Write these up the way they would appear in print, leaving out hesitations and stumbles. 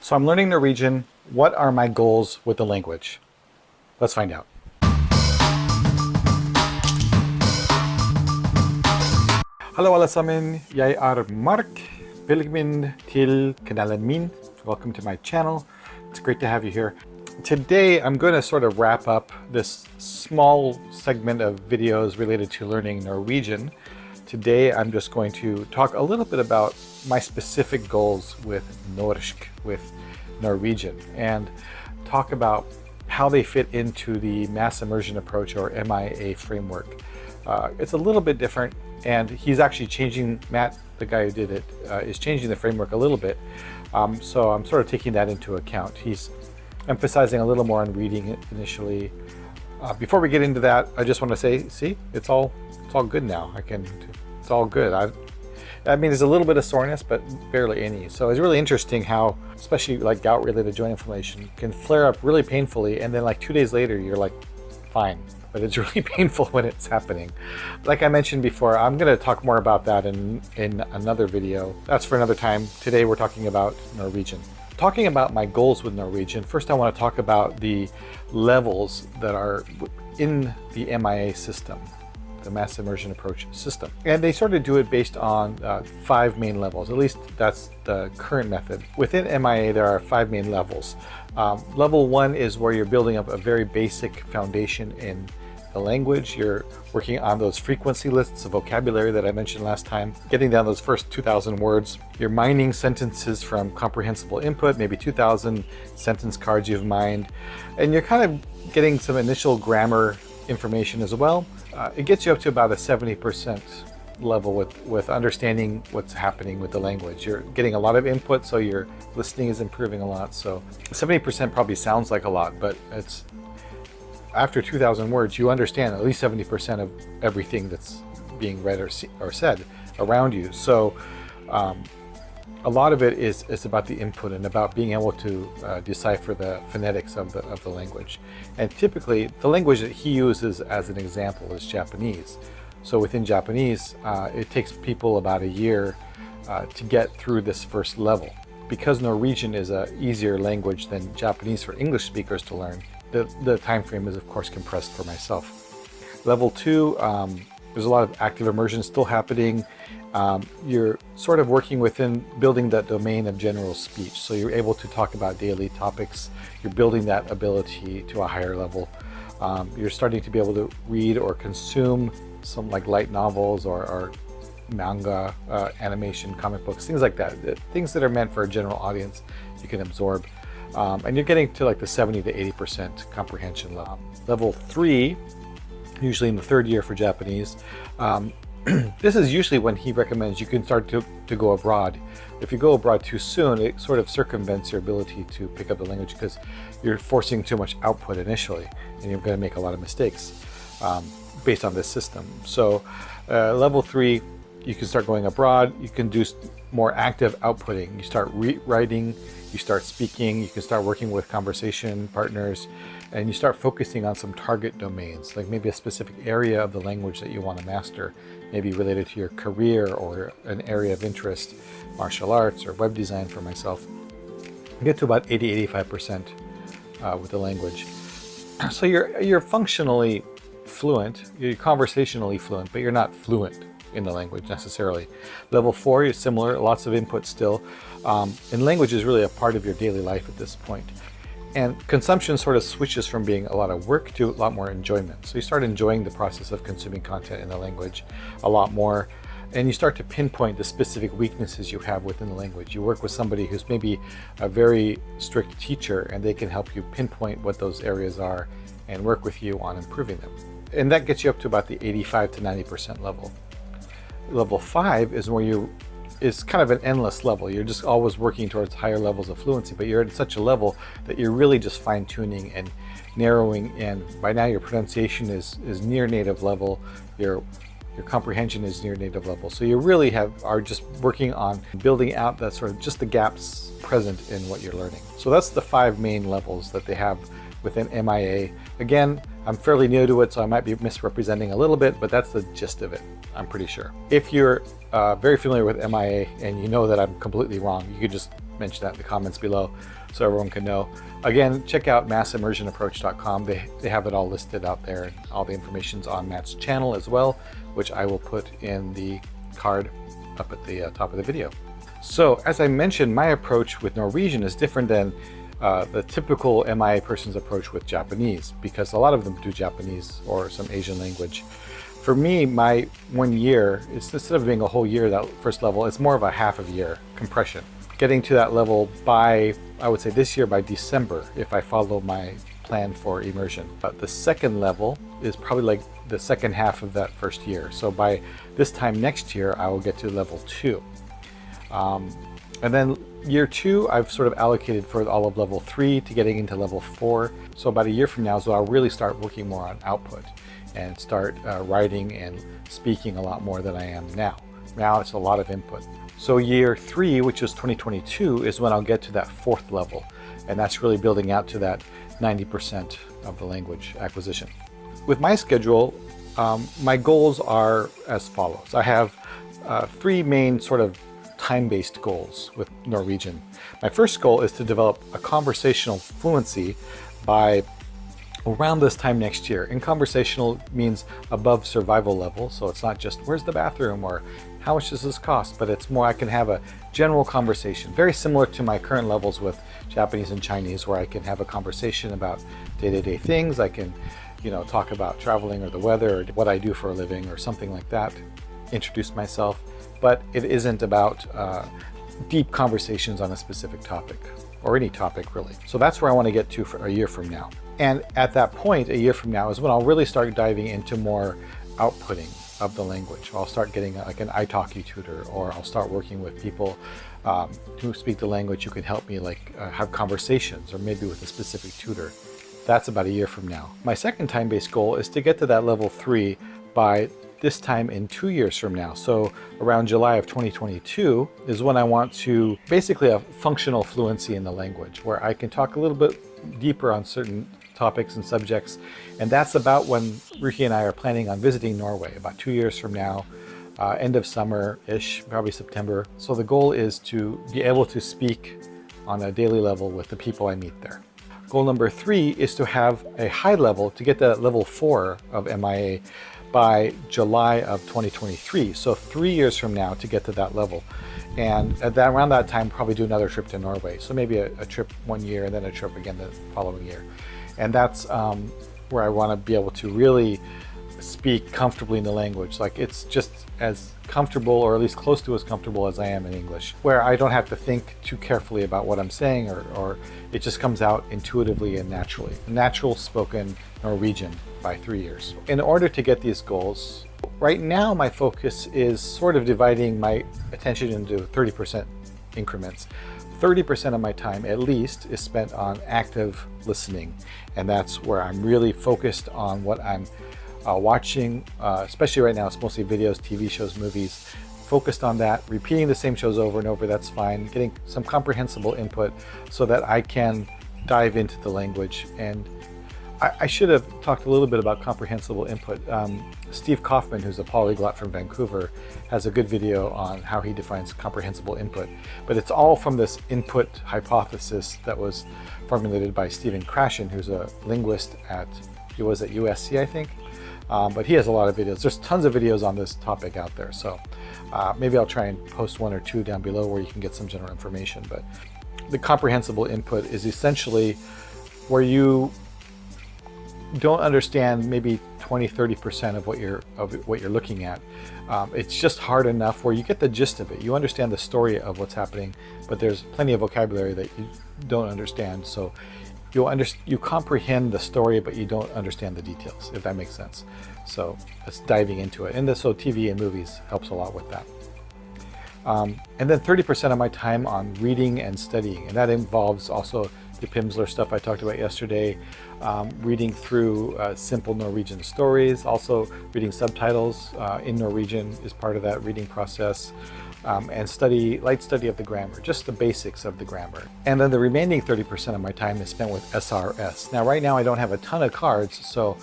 So I'm learning Norwegian. What are my goals with the language? Let's find out. Hallo alle sammen, jeg Mark. Velkommen til kanalen min. Welcome to my channel. It's great to have you here. Today I'm going to sort of wrap up this small segment of videos related to learning Norwegian. Today I'm just going to talk a little bit about my specific goals with Norsk, with Norwegian, and talk about how they fit into the Mass Immersion Approach, or MIA framework. It's a little bit different, and he's actually changing, Matt, the guy who did it, is changing the framework a little bit. So I'm sort of taking that into account. He's emphasizing a little more on reading it initially. Before we get into that, I just want to say, see, it's all good now. It's all good. I mean, there's a little bit of soreness, but barely any. So it's really interesting how, especially like gout-related joint inflammation, can flare up really painfully, and then like 2 days later, you're like, fine. But it's really painful when it's happening. Like I mentioned before, I'm going to talk more about that in another video. That's for another time. Today we're talking about Norwegian. Talking about my goals with Norwegian, first I want to talk about the levels that are in the MIA system, the Mass Immersion Approach system. And they sort of do it based on 5 main levels. At least that's the current method. Within MIA, there are 5 main levels. Level 1 is where you're building up a very basic foundation in the language. You're working on those frequency lists of vocabulary that I mentioned last time, getting down those first 2,000 words. You're mining sentences from comprehensible input, maybe 2,000 sentence cards you've mined, and you're kind of getting some initial grammar information as well. It gets you up to about a 70% level with understanding what's happening with the language. You're getting a lot of input, so your listening is improving a lot. So 70% probably sounds like a lot, but it's after 2,000 words, you understand at least 70% of everything that's being read or said around you. So a lot of it is about the input and about being able to decipher the phonetics of the language. And typically, the language that he uses as an example is Japanese. So within Japanese, it takes people about a year to get through this first level. Because Norwegian is an easier language than Japanese for English speakers to learn, the time frame is of course compressed for myself. Level 2, there's a lot of active immersion still happening. You're sort of working within building that domain of general speech. So you're able to talk about daily topics. You're building that ability to a higher level. You're starting to be able to read or consume some like light novels or manga, animation, comic books, things like that. Things that are meant for a general audience you can absorb. And you're getting to like the 70 to 80% comprehension level. Level 3, usually in the 3rd year for Japanese, this is usually when he recommends you can start to go abroad. If you go abroad too soon, it sort of circumvents your ability to pick up the language because you're forcing too much output initially, and you're going to make a lot of mistakes based on this system. So level 3, you can start going abroad. You can do more active outputting. You start writing, you start speaking, you can start working with conversation partners, and you start focusing on some target domains, like maybe a specific area of the language that you want to master, maybe related to your career or an area of interest, martial arts or web design for myself. You get to about 80-85% with the language. So you're functionally fluent, you're conversationally fluent, but you're not fluent in the language necessarily. Level 4 is similar, lots of input still. And language is really a part of your daily life at this point. And consumption sort of switches from being a lot of work to a lot more enjoyment. So you start enjoying the process of consuming content in the language a lot more, and you start to pinpoint the specific weaknesses you have within the language. You work with somebody who's maybe a very strict teacher, and they can help you pinpoint what those areas are and work with you on improving them. And that gets you up to about the 85 to 90% level. Level 5 is where it's kind of an endless level. You're just always working towards higher levels of fluency, but you're at such a level that you're really just fine-tuning and narrowing in. By now your pronunciation is near native level, your comprehension is near native level. So you really are just working on building out that sort of just the gaps present in what you're learning. So that's the 5 main levels that they have within MIA. Again, I'm fairly new to it, so I might be misrepresenting a little bit, but that's the gist of it, I'm pretty sure. If you're very familiar with MIA and you know that I'm completely wrong, you could just mention that in the comments below so everyone can know. Again, check out massimmersionapproach.com. They have it all listed out there, and all the information's on Matt's channel as well, which I will put in the card up at the top of the video. So as I mentioned, my approach with Norwegian is different than the typical MIA person's approach with Japanese, because a lot of them do Japanese or some Asian language. For me, my 1 year, it's instead of being a whole year, that first level, it's more of a half of year compression. Getting to that level by, I would say this year by December, if I follow my plan for immersion. But the second level is probably like the second half of that first year. So by this time next year, I will get to level 2. And then year 2, I've sort of allocated for all of level 3 to getting into level 4. So about a year from now, so I'll really start working more on output and start writing and speaking a lot more than I am now. Now it's a lot of input. So year 3, which is 2022, is when I'll get to that 4th level. And that's really building out to that 90% of the language acquisition. With my schedule, my goals are as follows. I have 3 main sort of time-based goals with Norwegian. My first goal is to develop a conversational fluency by around this time next year. And conversational means above survival level, so it's not just where's the bathroom or how much does this cost, but it's more I can have a general conversation, very similar to my current levels with Japanese and Chinese, where I can have a conversation about day-to-day things. I can, talk about traveling or the weather or what I do for a living or something like that, introduce myself, but it isn't about deep conversations on a specific topic or any topic really. So that's where I want to get to for a year from now. And at that point, a year from now, is when I'll really start diving into more outputting of the language. I'll start getting like an italki tutor, or I'll start working with people who speak the language who can help me have conversations, or maybe with a specific tutor. That's about a year from now. My second time-based goal is to get to that level 3 by this time in 2 years from now. So around July of 2022 is when I want to basically have functional fluency in the language, where I can talk a little bit deeper on certain topics and subjects. And that's about when Ruki and I are planning on visiting Norway, about 2 years from now, end of summer-ish, probably September. So the goal is to be able to speak on a daily level with the people I meet there. Goal number 3 is to have a high level to get to level 4 of MIA by July of 2023. So 3 years from now to get to that level. And around that time, probably do another trip to Norway. So maybe a trip 1 year and then a trip again the following year. And that's where I want to be able to really speak comfortably in the language. Like it's just as comfortable, or at least close to as comfortable as I am in English, where I don't have to think too carefully about what I'm saying, or it just comes out intuitively and naturally. Natural spoken Norwegian by 3 years. In order to get these goals, right now my focus is sort of dividing my attention into 30% increments. 30% of my time at least is spent on active listening, and that's where I'm really focused on what I'm watching, especially right now it's mostly videos, TV shows, movies, focused on that, repeating the same shows over and over, that's fine, getting some comprehensible input so that I can dive into the language. And I should have talked a little bit about comprehensible input. Steve Kaufmann, who's a polyglot from Vancouver, has a good video on how he defines comprehensible input. But it's all from this input hypothesis that was formulated by Stephen Krashen, who's a linguist he was at USC, I think. But he has a lot of videos. There's tons of videos on this topic out there. So maybe I'll try and post 1 or 2 down below where you can get some general information. But the comprehensible input is essentially where you don't understand maybe 20-30% of what you're looking at. It's just hard enough where you get the gist of it. You understand the story of what's happening, but there's plenty of vocabulary that you don't understand. So you comprehend the story, but you don't understand the details, if that makes sense. So that's diving into it. And so TV and movies helps a lot with that. And then 30% of my time on reading and studying, and that involves also the Pimsleur stuff I talked about yesterday, reading through simple Norwegian stories, also reading subtitles in Norwegian is part of that reading process, and light study of the grammar, just the basics of the grammar. And then the remaining 30% of my time is spent with SRS. Now right now I don't have a ton of cards, so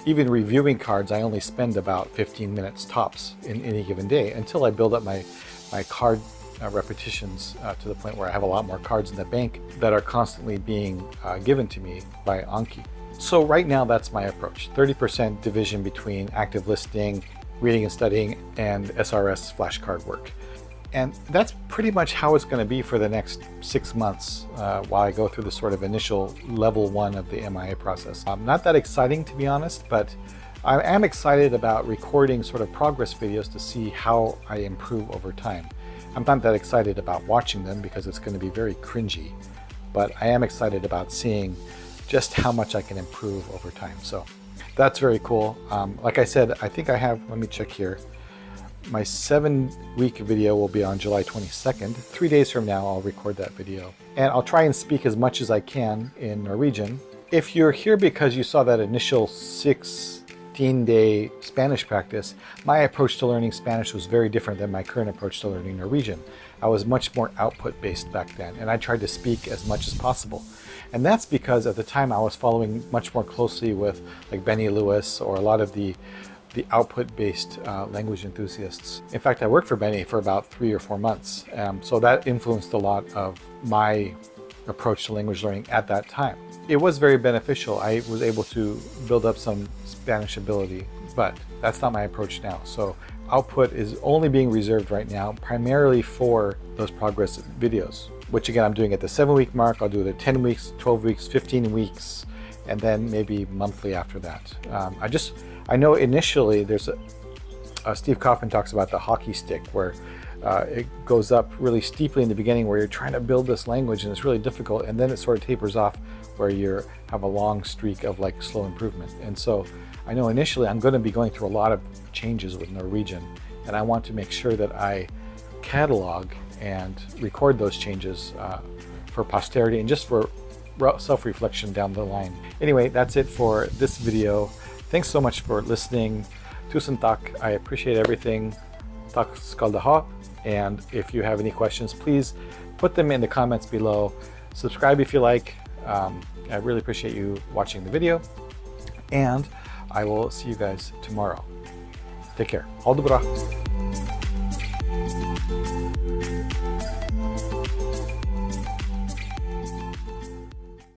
even reviewing cards I only spend about 15 minutes tops in any given day until I build up my card repetitions to the point where I have a lot more cards in the bank that are constantly being given to me by Anki. So right now, that's my approach. 30% division between active listening, reading and studying, and SRS flashcard work. And that's pretty much how it's going to be for the next 6 months while I go through the sort of initial level 1 of the MIA process. Not that exciting, to be honest, but I am excited about recording sort of progress videos to see how I improve over time. I'm not that excited about watching them because it's going to be very cringy, but I am excited about seeing just how much I can improve over time. So that's very cool. Like I said, I think I have, let me check here. My 7-week video will be on July 22nd. 3 days from now, I'll record that video. And I'll try and speak as much as I can in Norwegian. If you're here because you saw that initial 16-day Spanish practice, my approach to learning Spanish was very different than my current approach to learning Norwegian. I was much more output-based back then, and I tried to speak as much as possible. And that's because at the time I was following much more closely with like Benny Lewis or a lot of the output-based language enthusiasts. In fact, I worked for Benny for about 3 or 4 months. So that influenced a lot of my approach to language learning at that time. It was very beneficial. I was able to build up some Spanish ability, but that's not my approach now. So output is only being reserved right now primarily for those progress videos, which again, I'm doing at the 7-week mark. I'll do it at 10 weeks, 12 weeks, 15 weeks, and then maybe monthly after that. I know initially there's Steve Kaufmann talks about the hockey stick where it goes up really steeply in the beginning where you're trying to build this language and it's really difficult, and then it sort of tapers off where you have a long streak of like slow improvement. And so I know initially I'm going to be going through a lot of changes with Norwegian, and I want to make sure that I catalog and record those changes for posterity and just for self-reflection down the line. Anyway, that's it for this video. Thanks so much for listening. Tusen takk. I appreciate everything. Takk skal du ha. And if you have any questions, please put them in the comments below. Subscribe if you like. I really appreciate you watching the video. And I will see you guys tomorrow. Take care. Ha det bra.